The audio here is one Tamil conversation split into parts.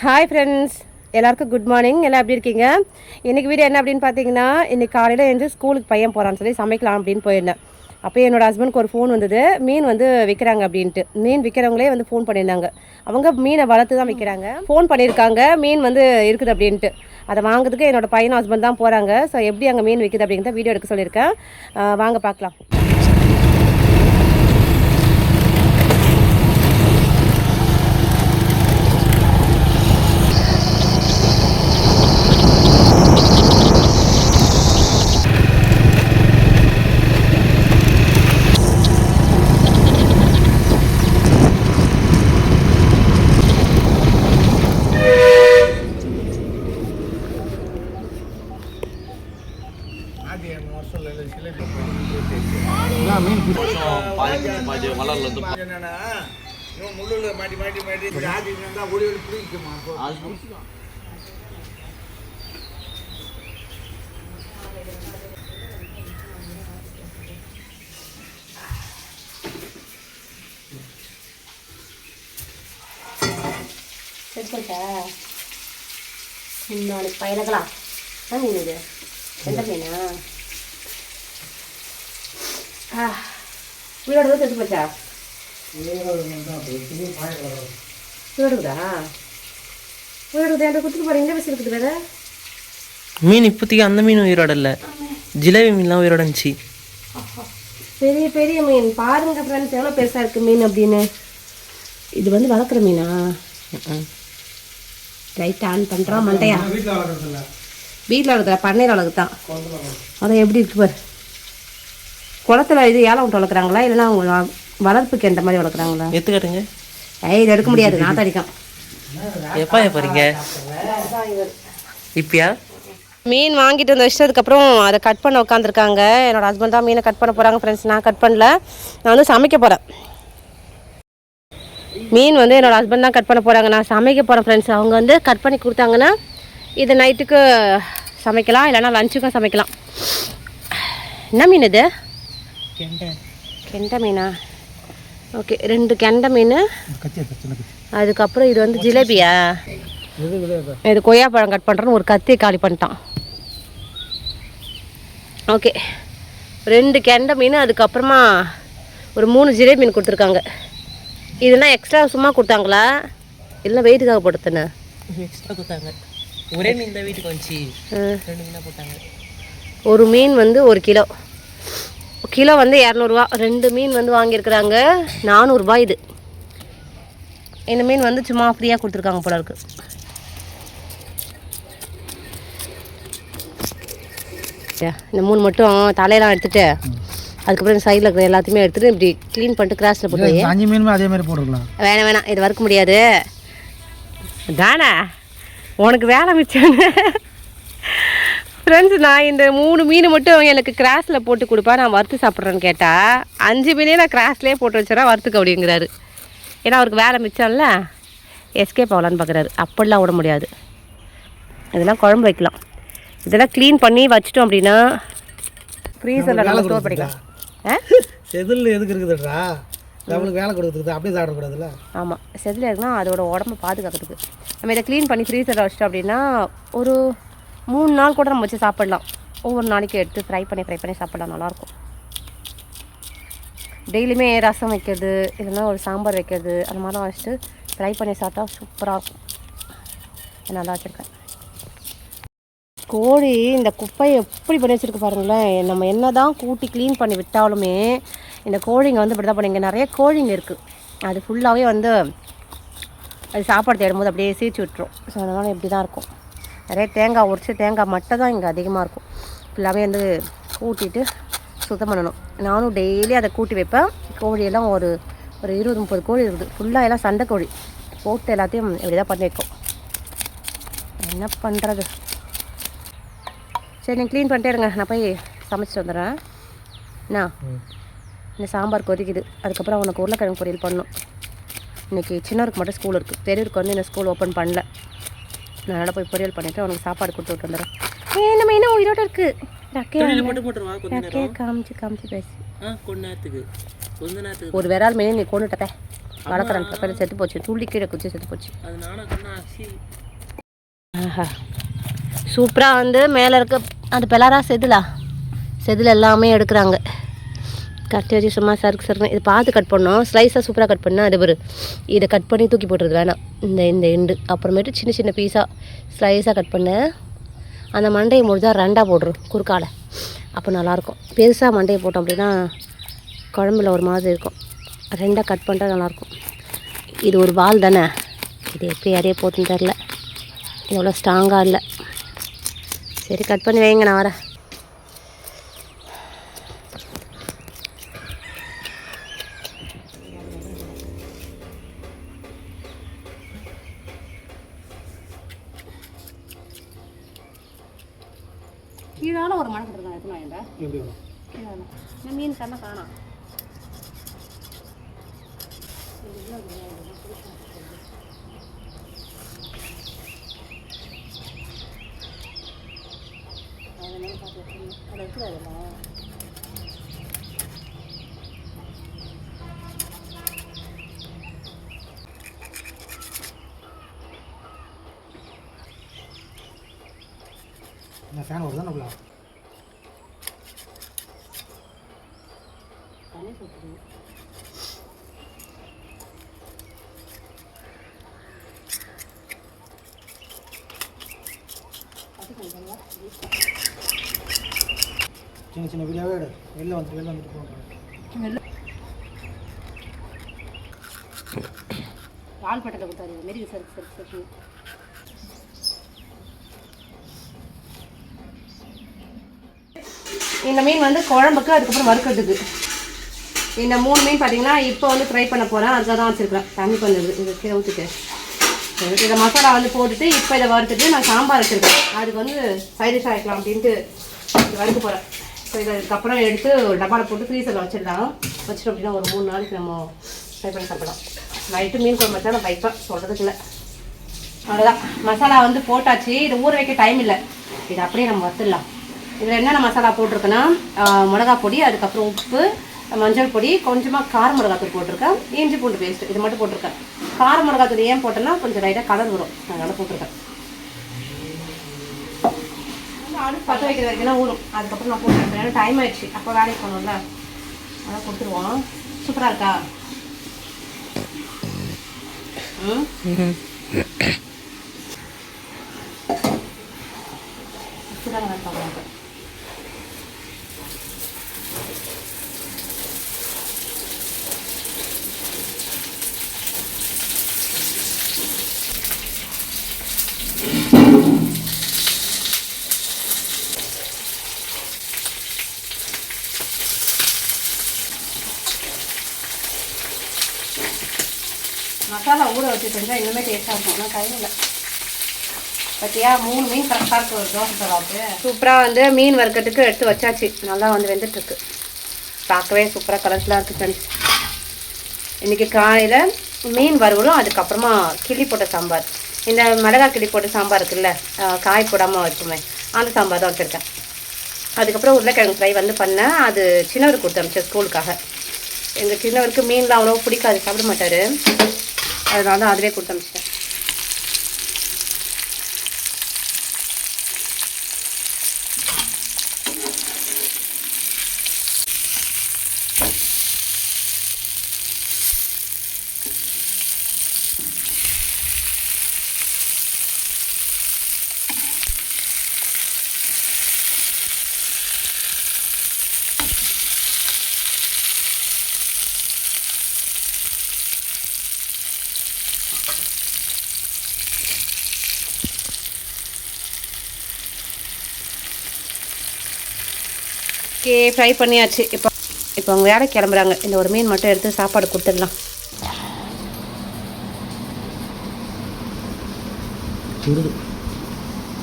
ஹாய் ஃப்ரெண்ட்ஸ், எல்லாருக்கும் குட் மார்னிங். எல்லாம் எப்படி இருக்கீங்க? இன்றைக்கி வீடியோ என்ன அப்படின்னு பார்த்தீங்கன்னா, இன்றைக்கி காலையில் எழுந்து ஸ்கூலுக்கு பையன் போகிறான்னு சொல்லி சமைக்கலாம் அப்படின்னு போயிருந்தேன். அப்போ என்னோடய ஹஸ்பண்டுக்கு ஒரு ஃபோன் வந்தது, மீன் வந்து விற்கிறாங்க அப்படின்ட்டு. மீன் விற்கிறவங்களே வந்து ஃபோன் பண்ணியிருந்தாங்க. அவங்க மீனை வளர்த்து தான் விற்கிறாங்க. ஃபோன் பண்ணியிருக்காங்க மீன் வந்து இருக்குது அப்படின்ட்டு. அதை வாங்குறதுக்கு என்னோடய பையன் ஹஸ்பண்ட் தான் போகிறாங்க. ஸோ எப்படி அங்கே மீன் விற்குது அப்படிங்கிறத வீடியோ எடுக்க சொல்லியிருக்கேன். வாங்க பார்க்கலாம். நாளைக்கு பையனங்களா மீன் இது எந்த மீனா? உயிரோட தான் செத்து போச்சா? உயிரோடுதா? உயிரோடு என்கிட்ட கொடுத்துட்டு போறீங்க. பஸ் இருக்குது வேற மீன். இப்போதைக்கு அந்த மீன் உயிரோட இல்லை, ஜிலேபி மீன்லாம் உயிரோட இருந்துச்சு. பெரிய பெரிய மீன் பாருங்க ஃப்ரெண்ட்ஸ், எவ்வளோ பெருசாக இருக்குது மீன் அப்படின்னு. இது வந்து வளர்க்குற மீனா? ரைட் ஆன் பண்ணுறான் மண்டையா. வீட்டில் வளர்க்குற பண்ணையில் வளர்க்குதான். அதான் எப்படி இருக்கு பாரு. குளத்துல இது ஏலம் விட்டு வளர்க்குறாங்களா இல்லைன்னா அவங்க வளர்ப்புக்கு எந்த மாதிரி வளர்க்குறாங்களா? எடுத்துக்காட்டுங்க. இது எடுக்க முடியாது, நான் தடிக்கும். எப்பா போறீங்க இப்பயா? மீன் வாங்கிட்டு வந்து வச்சதுக்கப்புறம் அதை கட் பண்ண உட்காந்துருக்காங்க. என்னோட ஹஸ்பண்ட் தான் மீனை கட் பண்ண போகிறாங்க ஃப்ரெண்ட்ஸ். நான் கட் பண்ணல, நான் வந்து சமைக்க போகிறேன். மீன் வந்து என்னோடய ஹஸ்பண்ட் தான் கட் பண்ண போகிறாங்க, நான் சமைக்க போகிறேன் ஃப்ரெண்ட்ஸ். அவங்க வந்து கட் பண்ணி கொடுத்தாங்கன்னா இது நைட்டுக்கு சமைக்கலாம், இல்லைனா லஞ்சுக்கும் சமைக்கலாம். என்ன மீன் இது? கெண்டை மீனா? ஓகே, 2 கெண்டை மீன். அதுக்கப்புறம் இது வந்து ஜிலேபியா? இது கொய்யாப்பழம் கட் பண்ணுறேன்னு ஒரு கத்தியை காலி பண்ணிட்டான். ஓகே, 2 கெண்டை மீன், அதுக்கப்புறமா ஒரு 3 ஜிலேபி மீன் கொடுத்துருக்காங்க. இதெல்லாம் எக்ஸ்ட்ரா சும்மா கொடுத்தாங்களா இல்லை வெயிட்டுக்காக போட்டுத்தானே? எக்ஸ்ட்ரா கொடுத்தாங்க. ஒரே மீன் தான் வீட்டுக்கு வந்துச்சு, 2 மீனாக போட்டாங்க. ஒரு மீன் வந்து 1 கிலோ. கிலோ வந்து 200ரூவா. 2 மீன் வந்து வாங்கியிருக்கிறாங்க, 400 ரூபாய். இது இந்த மீன் வந்து சும்மா ஃப்ரீயாக கொடுத்துருக்காங்க போல இருக்கு. இந்த 3 மட்டும் தலையெல்லாம் எடுத்துட்டு அதுக்கப்புறம் சைடில் இருக்கிற எல்லாத்தையுமே எடுத்துகிட்டு இப்படி க்ளீன் பண்ணிட்டு கிராஸில் போட்டு 5 மீனுமே அதே மாதிரி போட்டுருக்கலாம். வேணாம், இது வறுக்க முடியாது தானே, உனக்கு வேலை மிச்சம். ஃப்ரெண்ட்ஸ், நான் இந்த 3 மீன் மட்டும் எனக்கு கிராஸில் போட்டு கொடுப்பா, நான் வறுத்து சாப்பிட்றேன்னு கேட்டால் 5 மீனே நான் கிராஸ்லேயே போட்டு வச்சுறேன் வறுத்துக்க அப்படிங்கிறாரு. ஏன்னா அவருக்கு வேலை மிச்சம்ல, எஸ்கேப் ஆகலான்னு பார்க்குறாரு. அப்படிலாம் விட முடியாது, இதெல்லாம் குழம்பு வைக்கலாம். இதெல்லாம் க்ளீன் பண்ணி வச்சிட்டோம் அப்படின்னா ஃப்ரீசரில் நல்லா ஸ்டோர் பண்ணிக்கலாம். செதில் எதுக்கு இருக்குதுடா? நம்மளுக்கு வேலை கொடுக்குறது, அப்படியே சாப்பிடக்கூடாதுல்ல. ஆமாம், செதில் இருக்குன்னா அதோட உடம்பு பாதுகாக்கிறதுக்கு. நம்ம இதை க்ளீன் பண்ணி ஃப்ரீசரில் வச்சிட்டோம் அப்படின்னா ஒரு 3 நாள் கூட நம்ம வச்சு சாப்பிட்லாம். ஒவ்வொரு நாளைக்கு எடுத்து ஃப்ரை பண்ணி சாப்பிட்லாம், நல்லாயிருக்கும். டெய்லியுமே ரசம் வைக்கிறது இல்லைன்னா ஒரு சாம்பார் வைக்கிறது அந்த மாதிரிலாம் வச்சுட்டு ஃப்ரை பண்ணி சாப்பிட்டா சூப்பராக இருக்கும். நல்லா வச்சுருக்கேன். கோழி இந்த குப்பையை எப்படி பண்ணி வச்சுருக்கு பாருங்களேன். நம்ம என்ன தான் கூட்டி க்ளீன் பண்ணி விட்டாலுமே இந்த கோழிங்க வந்து இப்படி தான் பண்ணி. இங்கே நிறைய கோழிங்க இருக்குது, அது ஃபுல்லாகவே வந்து அது சாப்பாடு தேடும்போது அப்படியே சீச்சு விட்டுரும். ஸோ அதனால் இப்படி தான் இருக்கும். நிறைய தேங்காய் உரிச்சு தேங்காய் மட்டும் தான் இங்கே அதிகமாக இருக்கும். ஃபுல்லாகவே வந்து கூட்டிட்டு சுத்தம் பண்ணணும். நானும் டெய்லி அதை கூட்டி வைப்பேன். கோழியெல்லாம் ஒரு 20-30 கோழி இருக்குது. ஃபுல்லாக எல்லாம் சண்டை கோழி போட்டு எல்லாத்தையும் இப்படி தான் பண்ணி வைக்கும். என்ன பண்ணுறது? சரி, நீங்கள் க்ளீன் பண்ணிட்டே இருங்க, நான் போய் சமைச்சிட்டு வந்துடுறேன். என்ன இந்த சாம்பார் கொதிக்குது. அதுக்கப்புறம் அவனுக்கு உருளைக்கிழங்கு பொரியல் பண்ணணும். இன்றைக்கி சின்னவருக்கு மட்டும் ஸ்கூல் இருக்குது, பெரியவருக்கு வந்து இந்த ஸ்கூல் ஓப்பன் பண்ணல. நான் நல்லா போய் பொரியல் பண்ணிவிட்டு அவனுக்கு சாப்பாடு கொடுத்து விட்டு வந்துடுறேன். நம்ம என்ன உயிரோடு இருக்குது. காமிச்சு பேசி ஒரு விரால் மீன் நீ கொண்டுட்டப்ப வளர்க்குறேன். செத்து போச்சு, துள்ளி கீழே குச்சி செத்து போச்சு. ஆஹா சூப்பராக வந்து மேலே இருக்க அது பெலாரா செதில் எல்லாமே எடுக்கிறாங்க. கட்டி வச்சு சும்மா சருக்கு இது பார்த்து கட் பண்ணோம். ஸ்லைஸாக சூப்பராக கட் பண்ணால் அது ஒரு இதை கட் பண்ணி தூக்கி போட்டுறது வேணாம். இந்த எண்டு அப்புறமேட்டு சின்ன சின்ன பீஸாக ஸ்லைஸாக கட் பண்ண அந்த மண்டையை முடிஞ்சால் ரெண்டாக போடுறோம் குறுக்கால. அப்போ நல்லாயிருக்கும். பெருசாக மண்டையை போட்டோம் அப்படின்னா குழம்புல ஒரு மாதிரி இருக்கும். ரெண்டாக கட் பண்ணிட்டா நல்லாயிருக்கும். இது ஒரு வால் தானே, இது எப்படி யாரையே போட்டுன்னு தெரில, எவ்வளோ ஸ்ட்ராங்காக இல்லை. சரி கட் பண்ணி வைங்க, நான் வரேன். கீழால ஒரு மணக்கு இருக்கான். எத்தனை வாங்க எப்படி வரும்? கீழால மீன் கண்ணை காணாம். அதை எடுத்துடாதுல்ல. என்ன ஃபேன் வருதா நம்மளா? தண்ணி சுற்றுது. சின்ன சின்ன வீடியோவே எடு. வெளில வந்துட்டு போகிறேன். ஆள் பட்டத்தை கொடுத்தாரு மாரி சரி. இந்த மீன் வந்து குழம்புக்கு, அதுக்கப்புறம் வறுக்கிறதுக்கு. இந்த 3 மீன் பார்த்தீங்கன்னா இப்போ வந்து ஃப்ரை பண்ண போகிறேன். அதுக்காக தான் வச்சுருக்கேன். தண்ணி கொஞ்சம் இதை கீழே ஊற்றிட்டு இதை மசாலா வந்து போட்டுட்டு இப்போ இதை வறுத்துட்டு நான் சாம்பார் வச்சுருக்கேன். அதுக்கு வந்து சைட் டிஷ் ஆகிக்கலாம் அப்படின்ட்டு வறுக்க போகிறேன். ஸோ இதை இதுக்கப்புறம் எடுத்து ஒரு டப்பாவில் போட்டு ஃப்ரீசரில் வச்சிடலாம். வச்சிட்டோம் அப்படின்னா ஒரு 3 நாளைக்கு நம்ம ஃப்ரை பண்ணி சாப்பிடலாம். நைட்டு மீன் குழம்பு வச்சா நான் வைப்பேன், சொல்கிறதுக்கு இல்லை. அவ்வளோதான், மசாலா வந்து போட்டாச்சு. இது ஊற வைக்க டைம் இல்லை, இது அப்படியே நம்ம வச்சிடலாம். இதில் என்னென்ன மசாலா போட்டிருக்கேன்னா மிளகா பொடி, அதுக்கப்புறம் உப்பு, மஞ்சள் பொடி, கொஞ்சமாக கார மிளகாத்தூள் போட்டிருக்கேன், இஞ்சி பூண்டு பேஸ்ட்டு, இது மட்டும் போட்டிருக்கேன். கார மிளகாத்தூள் ஏன் போட்டேன்னா கொஞ்சம் லைட்டாக கலர் வரும், அதனால் போட்டிருக்கேன். அடுப்பு பற்ற வைக்கிற வரைக்கும் ஊறும். அதுக்கப்புறம் நான் போட்டுருக்கேன், ஏன்னா டைம் ஆயிடுச்சு. அப்போ வேலைக்கு போகணும்ல, அதான் கொடுத்துருவோம். சூப்பராக இருக்கா? சூடாக இருக்காங்க. மசாலா ஊற வச்சு செஞ்சால் இன்னுமே டேஸ்ட்டாக இருக்கும். ஆனால் டைம் இல்லை பற்றியா. 3 மீன் கரெக்டாக இருக்குது ஒரு தோசை தவாவுக்கு. சூப்பராக வந்து மீன் வறுக்கிறதுக்கு எடுத்து வச்சாச்சு. நல்லா வந்து வெந்துட்டுருக்கு. பார்க்கவே சூப்பராக கலர்ஃபுல்லாக இருக்குது ஃப்ரெண்ட்ஸ். இன்றைக்கி காலையில் மீன் வறுவலும், அதுக்கப்புறமா கிள்ளி போட்ட சாம்பார். இந்த மிளகா கிள்ளி போட்ட சாம்பார் இருக்குல்ல, காய் போடாமல் வச்சுமே, அந்த சாம்பார் தான் வச்சுருக்கேன். அதுக்கப்புறம் உருளைக்கிழங்கு ஃப்ரை வந்து பண்ணேன். அது சின்னவருக்கு கொடுத்து அனுப்பிச்சேன் ஸ்கூலுக்காக. எங்கள் சின்னவருக்கு மீன்லாம் அவ்வளோ பிடிக்காது, சாப்பிட மாட்டார். அதனால அதுவே கொடுத்து அனுப்பிச்சிட்டேன். ஓகே, ஃப்ரை பண்ணியாச்சு. இப்போ அவங்க வேலை கிளம்புறாங்க. இந்த ஒரு மீன் மட்டும் எடுத்து சாப்பாடு கொடுத்துடலாம்.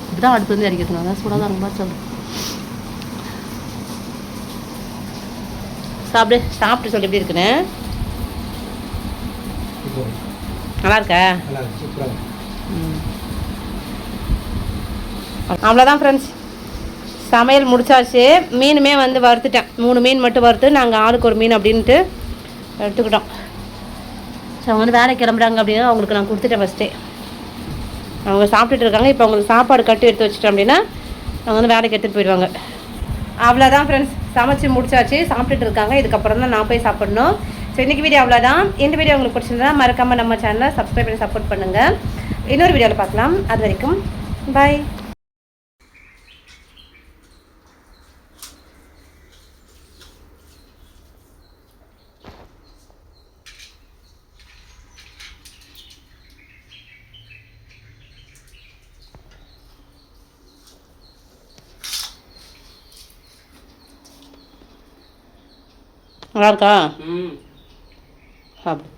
இப்படிதான் அடுப்பு வந்து அடிக்கணும், அதான் சூடாக தான் ரொம்ப சொல்லு. சாப்பிட்டு சொல்லி எப்படி இருக்குன்னு. நல்லா இருக்கா? அவ்வளோதான் ஃப்ரெண்ட்ஸ், சமையல் முடிச்சாச்சு. மீனுமே வந்து வறுத்துட்டேன். 3 மீன் மட்டும் வறுத்து நாங்கள் ஆளுக்கு ஒரு மீன் அப்படின்ட்டு எடுத்துக்கிட்டோம். ஸோ அவங்க வந்து வேலை கிளம்புறாங்க அப்படின்னா அவங்களுக்கு நான் கொடுத்துட்டேன் ஃபஸ்ட்டே. அவங்க சாப்பிட்டுட்டு இருக்காங்க. இப்போ அவங்களுக்கு சாப்பாடு கட்டி எடுத்து வச்சுட்டோம் அப்படின்னா அவங்க வந்து வேலைக்கு எடுத்துகிட்டு போயிடுவாங்க. அவ்வளோதான் ஃப்ரெண்ட்ஸ், சமைச்சு முடிச்சாச்சு, சாப்பிட்டுட்டு இருக்காங்க. இதுக்கப்புறம் தான் நான் போய் சாப்பிடணும். ஸோ இன்றைக்கி வீடியோ அவ்வளோதான். இந்த வீடியோ உங்களுக்கு பிடிச்சிருந்தா மறக்காமல் நம்ம சேனலை சப்ஸ்கிரைப் பண்ணி சப்போர்ட் பண்ணுங்கள். இன்னொரு வீடியோவில் பார்க்கலாம். அது வரைக்கும் பாய். நல்லா இருக்கா? சாப்பிடு.